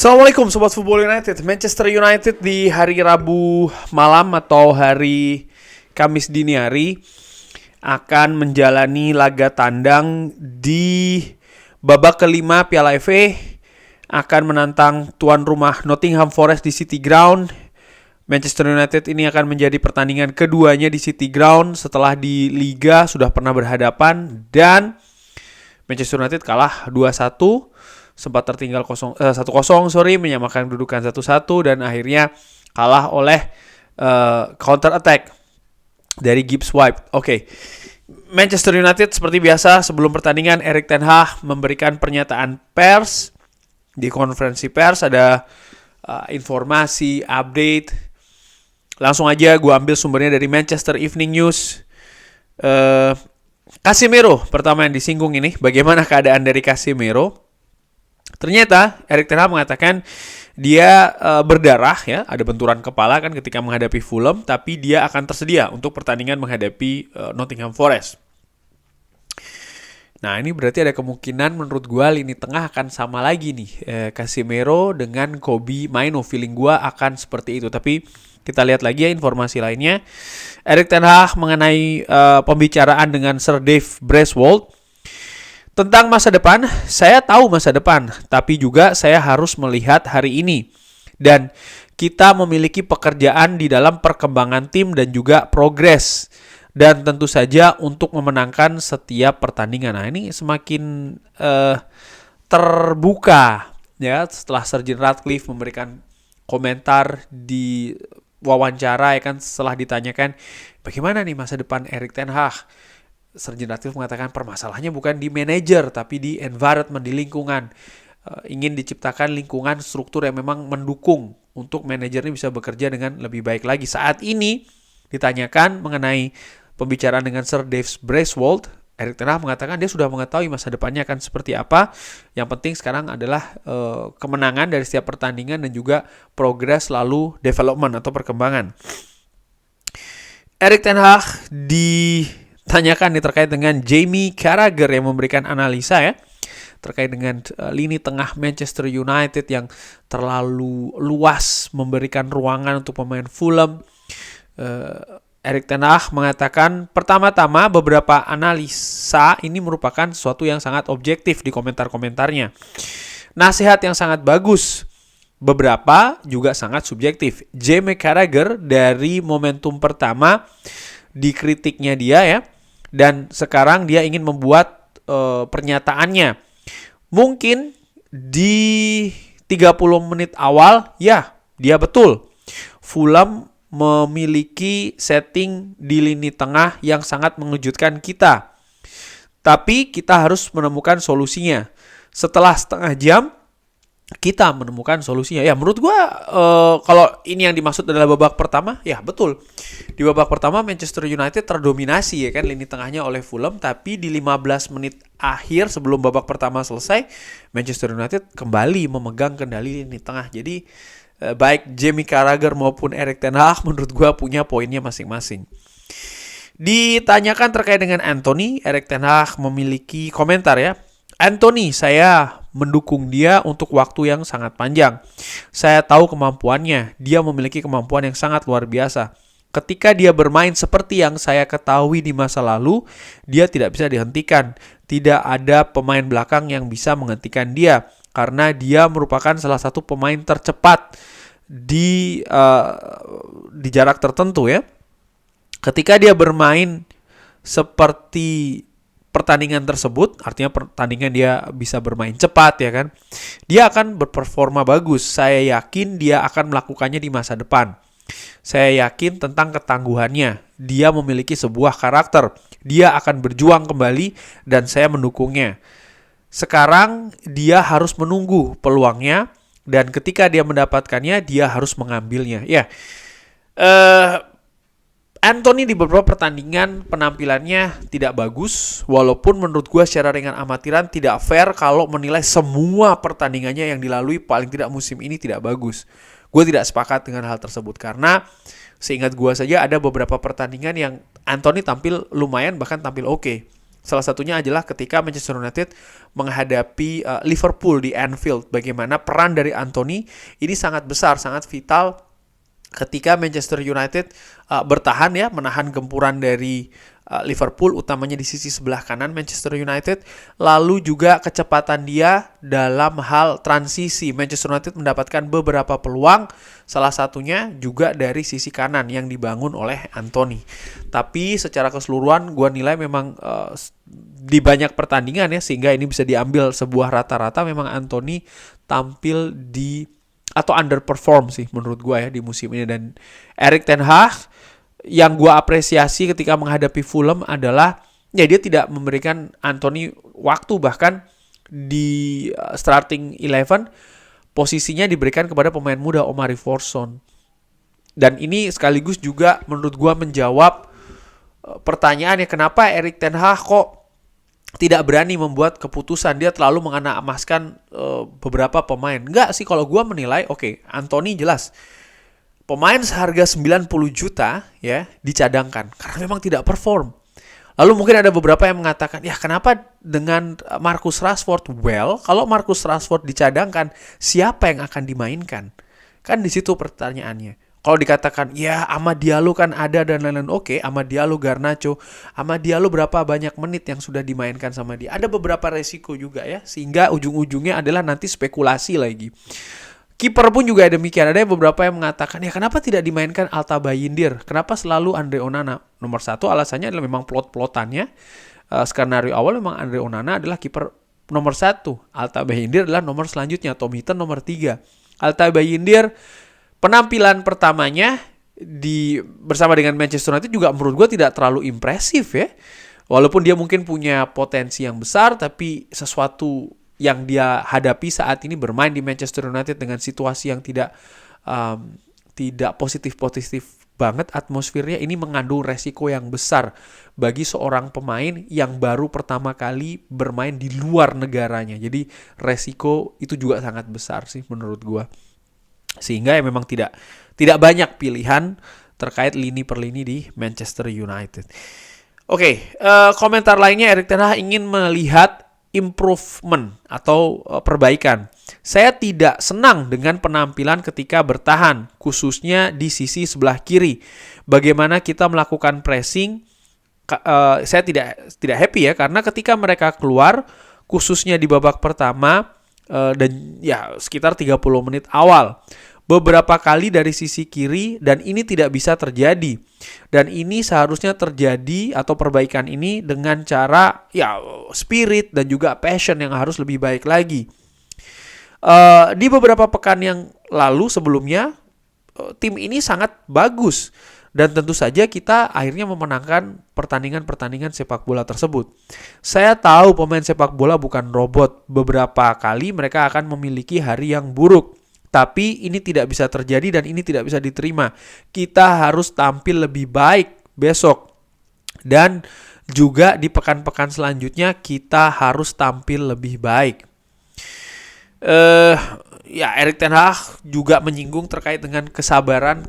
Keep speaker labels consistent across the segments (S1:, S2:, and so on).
S1: Assalamualaikum Sobat Football United. Manchester United di hari Rabu malam atau hari Kamis dini hari akan menjalani laga tandang di babak kelima Piala FA, akan menantang tuan rumah Nottingham Forest di City Ground. Manchester United ini akan menjadi pertandingan keduanya di City Ground setelah di Liga sudah pernah berhadapan dan Manchester United kalah 2-1. Sempat tertinggal 1-0, menyamakan kedudukan 1-1 dan akhirnya kalah oleh counter attack dari Gibbs White. Oke. Manchester United seperti biasa sebelum pertandingan Erik ten Hag memberikan pernyataan pers. Di konferensi pers ada informasi, update. Langsung aja gue ambil sumbernya dari Manchester Evening News. Casemiro pertama yang disinggung ini. Bagaimana keadaan dari Casemiro? Ternyata Erik ten Hag mengatakan dia berdarah ya, ada benturan kepala kan ketika menghadapi Fulham, tapi dia akan tersedia untuk pertandingan menghadapi Nottingham Forest. Nah, ini berarti ada kemungkinan menurut gua lini tengah akan sama lagi nih, Casemiro dengan Kobbie Mainoo. Feeling gua akan seperti itu, tapi kita lihat lagi ya informasi lainnya. Erik ten Hag mengenai pembicaraan dengan Sir Dave Braithwaite tentang masa depan. Saya tahu masa depan, tapi juga saya harus melihat hari ini. Dan kita memiliki pekerjaan di dalam perkembangan tim dan juga progres. Dan tentu saja untuk memenangkan setiap pertandingan. Nah, ini semakin terbuka ya setelah Sir Jim Ratcliffe memberikan komentar di wawancara ya kan, setelah ditanyakan bagaimana nih masa depan Erik ten Hag. Sir Jim Ratcliffe mengatakan permasalahannya bukan di manajer tapi di environment, di lingkungan. Ingin diciptakan lingkungan struktur yang memang mendukung untuk manajer ini bisa bekerja dengan lebih baik lagi. Saat ini ditanyakan mengenai pembicaraan dengan Sir Dave Braithwaite, Erik ten Hag mengatakan dia sudah mengetahui masa depannya akan seperti apa. Yang penting sekarang adalah kemenangan dari setiap pertandingan dan juga progres lalu development atau perkembangan. Erik ten Hag ditanyakan nih terkait dengan Jamie Carragher yang memberikan analisa ya terkait dengan lini tengah Manchester United yang terlalu luas memberikan ruangan untuk pemain Fulham. Erik ten Hag mengatakan pertama-tama beberapa analisa ini merupakan sesuatu yang sangat objektif di komentar-komentarnya. Nasihat yang sangat bagus, beberapa juga sangat subjektif. Jamie Carragher dari momentum pertama dikritiknya dia ya, dan sekarang dia ingin membuat pernyataannya. Mungkin di 30 menit awal, ya dia betul. Fulham memiliki setting di lini tengah yang sangat mengejutkan kita. Tapi kita harus menemukan solusinya. Setelah setengah jam, kita menemukan solusinya. Ya menurut gue kalau ini yang dimaksud adalah babak pertama, ya betul. Di babak pertama Manchester United terdominasi ya kan lini tengahnya oleh Fulham, tapi di 15 menit akhir sebelum babak pertama selesai, Manchester United kembali memegang kendali lini tengah. Jadi baik Jamie Carragher maupun Erik ten Hag menurut gue punya poinnya masing-masing. Ditanyakan terkait dengan Anthony, Erik ten Hag memiliki komentar ya. Anthony, saya mendukung dia untuk waktu yang sangat panjang. Saya tahu kemampuannya. Dia memiliki kemampuan yang sangat luar biasa. Ketika dia bermain seperti yang saya ketahui di masa lalu, dia tidak bisa dihentikan. Tidak ada pemain belakang yang bisa menghentikan dia. Karena dia merupakan salah satu pemain tercepat di jarak tertentu ya. Ketika dia bermain seperti pertandingan tersebut, artinya pertandingan dia bisa bermain cepat ya kan, dia akan berperforma bagus. Saya yakin dia akan melakukannya di masa depan. Saya yakin tentang ketangguhannya. Dia memiliki sebuah karakter. Dia akan berjuang kembali dan saya mendukungnya. Sekarang dia harus menunggu peluangnya dan ketika dia mendapatkannya dia harus mengambilnya. Ya, Anthony di beberapa pertandingan penampilannya tidak bagus, walaupun menurut gue secara ringan amatiran tidak fair kalau menilai semua pertandingannya yang dilalui paling tidak musim ini tidak bagus. Gue tidak sepakat dengan hal tersebut karena seingat gue saja ada beberapa pertandingan yang Anthony tampil lumayan bahkan tampil oke. Salah satunya adalah ketika Manchester United menghadapi Liverpool di Anfield. Bagaimana peran dari Anthony ini sangat besar, sangat vital ketika Manchester United bertahan ya, menahan gempuran dari Liverpool, utamanya di sisi sebelah kanan Manchester United. Lalu juga kecepatan dia dalam hal transisi. Manchester United mendapatkan beberapa peluang, salah satunya juga dari sisi kanan yang dibangun oleh Anthony. Tapi secara keseluruhan gue nilai memang di banyak pertandingan ya, sehingga ini bisa diambil sebuah rata-rata, memang Anthony tampil di atau underperform sih menurut gue ya di musim ini. Dan Erik ten Hag yang gue apresiasi ketika menghadapi Fulham adalah ya dia tidak memberikan Anthony waktu, bahkan di starting 11 posisinya diberikan kepada pemain muda Omari Forson. Dan ini sekaligus juga menurut gue menjawab pertanyaannya kenapa Erik ten Hag kok tidak berani membuat keputusan, dia terlalu mengenamaskan beberapa pemain. Enggak sih, kalau gue menilai oke, Anthony jelas pemain seharga 90 juta ya dicadangkan karena memang tidak perform. Lalu mungkin ada beberapa yang mengatakan, ya kenapa dengan Marcus Rashford? Well, kalau Marcus Rashford dicadangkan, siapa yang akan dimainkan? Kan di situ pertanyaannya. Kalau dikatakan, ya Amad Diallo kan ada dan lain-lain. Oke, Amad Diallo, Garnacho. Amad Diallo berapa banyak menit yang sudah dimainkan sama dia? Ada beberapa resiko juga ya, sehingga ujung-ujungnya adalah nanti spekulasi lagi. Kiper pun juga demikian. Ada beberapa yang mengatakan, ya kenapa tidak dimainkan Alta Bayindir? Kenapa selalu Andre Onana? Nomor satu alasannya adalah memang plot-plotannya. Skenario awal memang Andre Onana adalah kiper nomor 1. Alta Bayindir adalah nomor selanjutnya. Tom Heaton nomor 3. Alta Bayindir penampilan pertamanya bersama dengan Manchester United juga menurut gue tidak terlalu impresif ya. Walaupun dia mungkin punya potensi yang besar, tapi sesuatu yang dia hadapi saat ini bermain di Manchester United dengan situasi yang tidak positif banget atmosfernya, ini mengandung resiko yang besar bagi seorang pemain yang baru pertama kali bermain di luar negaranya. Jadi resiko itu juga sangat besar sih menurut gua. Sehingga ya memang tidak banyak pilihan terkait lini per lini di Manchester United. Oke, komentar lainnya, Erik ten Hag ingin melihat improvement atau perbaikan. Saya tidak senang dengan penampilan ketika bertahan, khususnya di sisi sebelah kiri. Bagaimana kita melakukan pressing, saya tidak happy ya, karena ketika mereka keluar, khususnya di babak pertama dan ya sekitar 30 menit awal, beberapa kali dari sisi kiri, dan ini tidak bisa terjadi. Dan ini seharusnya terjadi atau perbaikan ini dengan cara ya spirit dan juga passion yang harus lebih baik lagi. Di beberapa pekan yang lalu sebelumnya tim ini sangat bagus dan tentu saja kita akhirnya memenangkan pertandingan-pertandingan sepak bola tersebut. Saya tahu pemain sepak bola bukan robot. Beberapa kali mereka akan memiliki hari yang buruk. Tapi ini tidak bisa terjadi dan ini tidak bisa diterima. Kita harus tampil lebih baik besok. Dan juga di pekan-pekan selanjutnya kita harus tampil lebih baik. Ya, Erik ten Hag juga menyinggung terkait dengan kesabaran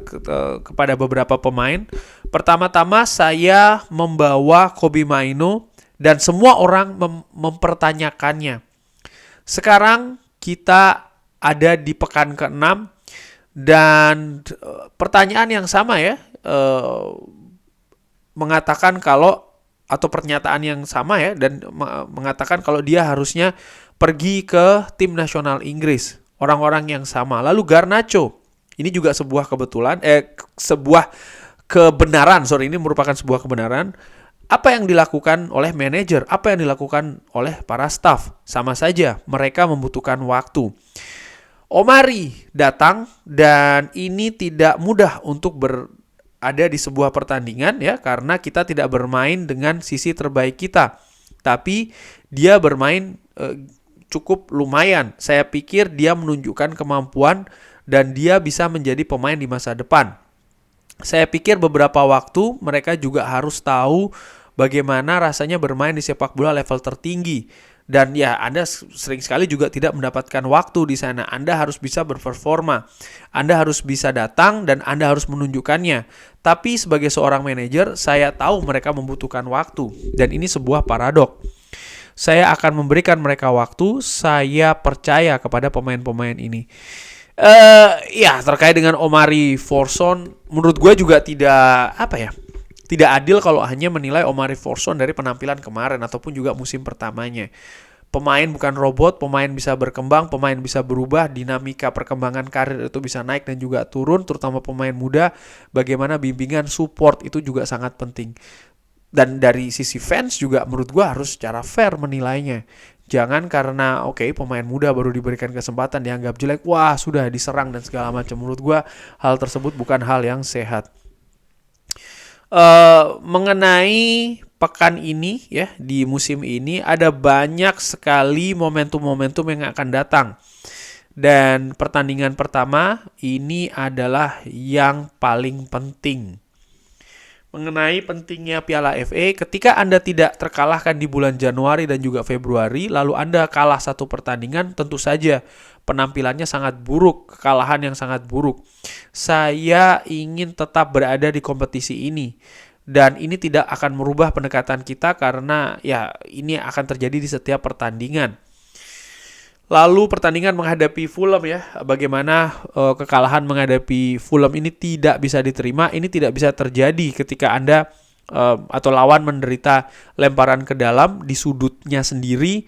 S1: kepada beberapa pemain. Pertama-tama saya membawa Kobbie Mainoo dan semua orang mempertanyakannya. Sekarang kita ada di pekan ke-6 dan pertanyaan yang sama ya, mengatakan kalau, atau pernyataan yang sama ya, dan mengatakan kalau dia harusnya pergi ke tim nasional Inggris. Orang-orang yang sama. Lalu Garnacho, ini juga sebuah kebenaran, ini merupakan sebuah kebenaran. Apa yang dilakukan oleh manajer, apa yang dilakukan oleh para staff, sama saja, mereka membutuhkan waktu. Omari datang dan ini tidak mudah untuk berada di sebuah pertandingan ya, karena kita tidak bermain dengan sisi terbaik kita. Tapi dia bermain cukup lumayan. Saya pikir dia menunjukkan kemampuan dan dia bisa menjadi pemain di masa depan. Saya pikir beberapa waktu mereka juga harus tahu bagaimana rasanya bermain di sepak bola level tertinggi. Dan ya Anda sering sekali juga tidak mendapatkan waktu di sana. Anda harus bisa berperforma. Anda harus bisa datang dan Anda harus menunjukkannya. Tapi sebagai seorang manajer, saya tahu mereka membutuhkan waktu. Dan ini sebuah paradok. Saya akan memberikan mereka waktu. Saya percaya kepada pemain-pemain ini. Ya terkait dengan Omari Forson, menurut gue juga tidak adil kalau hanya menilai Omari Forson dari penampilan kemarin ataupun juga musim pertamanya. Pemain bukan robot, pemain bisa berkembang, pemain bisa berubah, dinamika perkembangan karir itu bisa naik dan juga turun, terutama pemain muda. Bagaimana bimbingan support itu juga sangat penting. Dan dari sisi fans juga menurut gue harus secara fair menilainya. Jangan karena pemain muda baru diberikan kesempatan dianggap jelek, wah sudah diserang dan segala macam. Menurut gue hal tersebut bukan hal yang sehat. Mengenai pekan ini ya, di musim ini ada banyak sekali momentum-momentum yang akan datang. Dan pertandingan pertama ini adalah yang paling penting. Mengenai pentingnya Piala FA, ketika Anda tidak terkalahkan di bulan Januari dan juga Februari, lalu Anda kalah satu pertandingan, tentu saja penampilannya sangat buruk, kekalahan yang sangat buruk. Saya ingin tetap berada di kompetisi ini. Dan ini tidak akan merubah pendekatan kita karena ya ini akan terjadi di setiap pertandingan. Lalu pertandingan menghadapi Fulham ya, bagaimana kekalahan menghadapi Fulham ini tidak bisa diterima, ini tidak bisa terjadi ketika Anda atau lawan menderita lemparan ke dalam di sudutnya sendiri.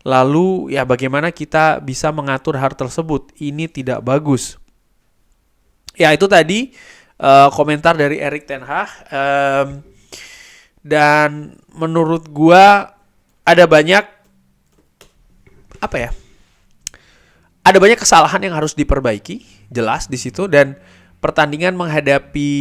S1: Lalu ya bagaimana kita bisa mengatur hal tersebut, ini tidak bagus. Ya itu tadi komentar dari Erik ten Hag, dan menurut gua ada banyak ada banyak kesalahan yang harus diperbaiki, jelas di situ. Dan pertandingan menghadapi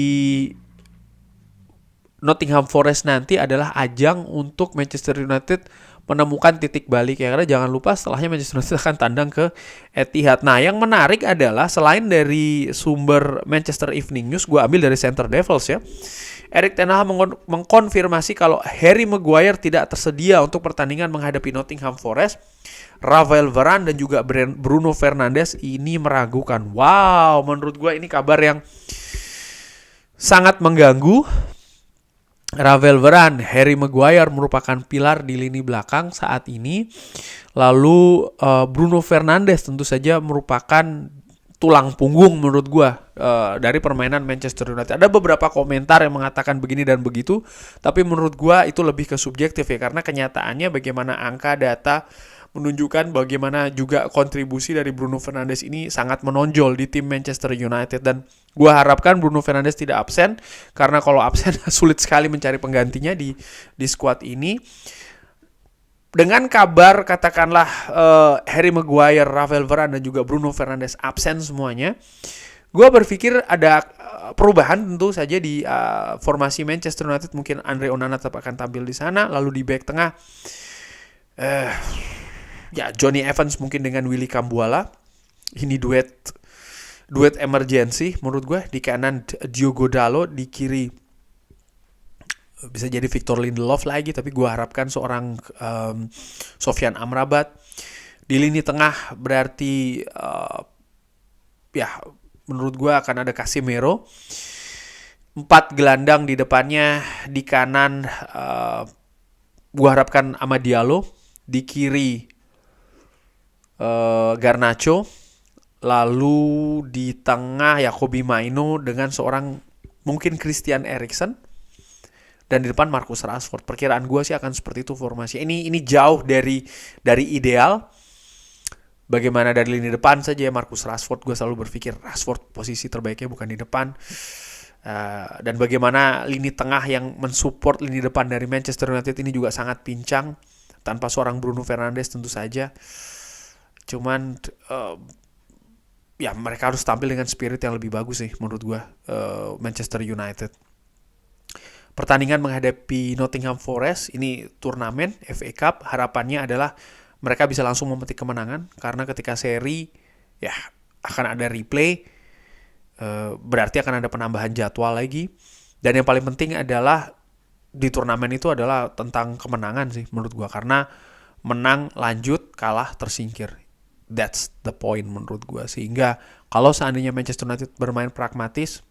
S1: Nottingham Forest nanti adalah ajang untuk Manchester United menemukan titik balik ya, karena jangan lupa setelahnya Manchester United akan tandang ke Etihad. Nah, yang menarik adalah selain dari sumber Manchester Evening News, gue ambil dari Center Devils ya. Erik ten Hag mengkonfirmasi kalau Harry Maguire tidak tersedia untuk pertandingan menghadapi Nottingham Forest. Rafael Varane dan juga Bruno Fernandes ini meragukan. Wow, menurut gue ini kabar yang sangat mengganggu. Rafael Varane, Harry Maguire merupakan pilar di lini belakang saat ini. Lalu Bruno Fernandes tentu saja merupakan tulang punggung menurut gue dari permainan Manchester United. Ada beberapa komentar yang mengatakan begini dan begitu, tapi menurut gue itu lebih ke subjektif ya, karena kenyataannya bagaimana angka data menunjukkan bagaimana juga kontribusi dari Bruno Fernandes ini sangat menonjol di tim Manchester United. Dan gue harapkan Bruno Fernandes tidak absen, karena kalau absen sulit sekali mencari penggantinya di skuad ini. Dengan kabar katakanlah Harry Maguire, Rafael Varane dan juga Bruno Fernandes absen semuanya, gue berpikir ada perubahan tentu saja di formasi Manchester United. Mungkin Andre Onana tetap akan tampil di sana. Lalu di back tengah Johnny Evans mungkin dengan Willy Cambuala. Ini duet emergency menurut gue. Di kanan Diogo Dalot, di kiri bisa jadi Victor Lindelof lagi, tapi gue harapkan seorang Sofyan Amrabat. Di lini tengah berarti menurut gue akan ada Casemiro. 4 gelandang di depannya. Di kanan gue harapkan Amad Diallo. Di kiri Garnacho. Lalu di tengah Kobbie Mainoo dengan seorang mungkin Christian Eriksen. Dan di depan Marcus Rashford. Perkiraan gue sih akan seperti itu formasi. Ini jauh dari ideal. Bagaimana dari lini depan saja Marcus Rashford, gue selalu berpikir Rashford posisi terbaiknya bukan di depan. Dan bagaimana lini tengah yang mensupport lini depan dari Manchester United ini juga sangat pincang. Tanpa seorang Bruno Fernandes tentu saja. Cuman mereka harus tampil dengan spirit yang lebih bagus sih menurut gue, Manchester United. Pertandingan menghadapi Nottingham Forest, ini turnamen FA Cup, harapannya adalah mereka bisa langsung memetik kemenangan, karena ketika seri akan ada replay, berarti akan ada penambahan jadwal lagi. Dan yang paling penting adalah di turnamen itu adalah tentang kemenangan sih menurut gue, karena menang lanjut, kalah tersingkir. That's the point menurut gue. Sehingga kalau seandainya Manchester United bermain pragmatis,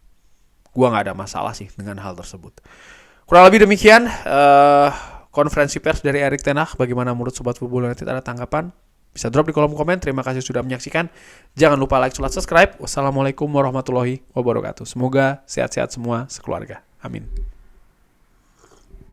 S1: gue gak ada masalah sih dengan hal tersebut. Kurang lebih demikian konferensi pers dari Erik ten Hag. Bagaimana menurut Sobat Football United? Ada tanggapan? Bisa drop di kolom komen. Terima kasih sudah menyaksikan. Jangan lupa like, subscribe. Wassalamualaikum warahmatullahi wabarakatuh. Semoga sehat-sehat semua sekeluarga. Amin.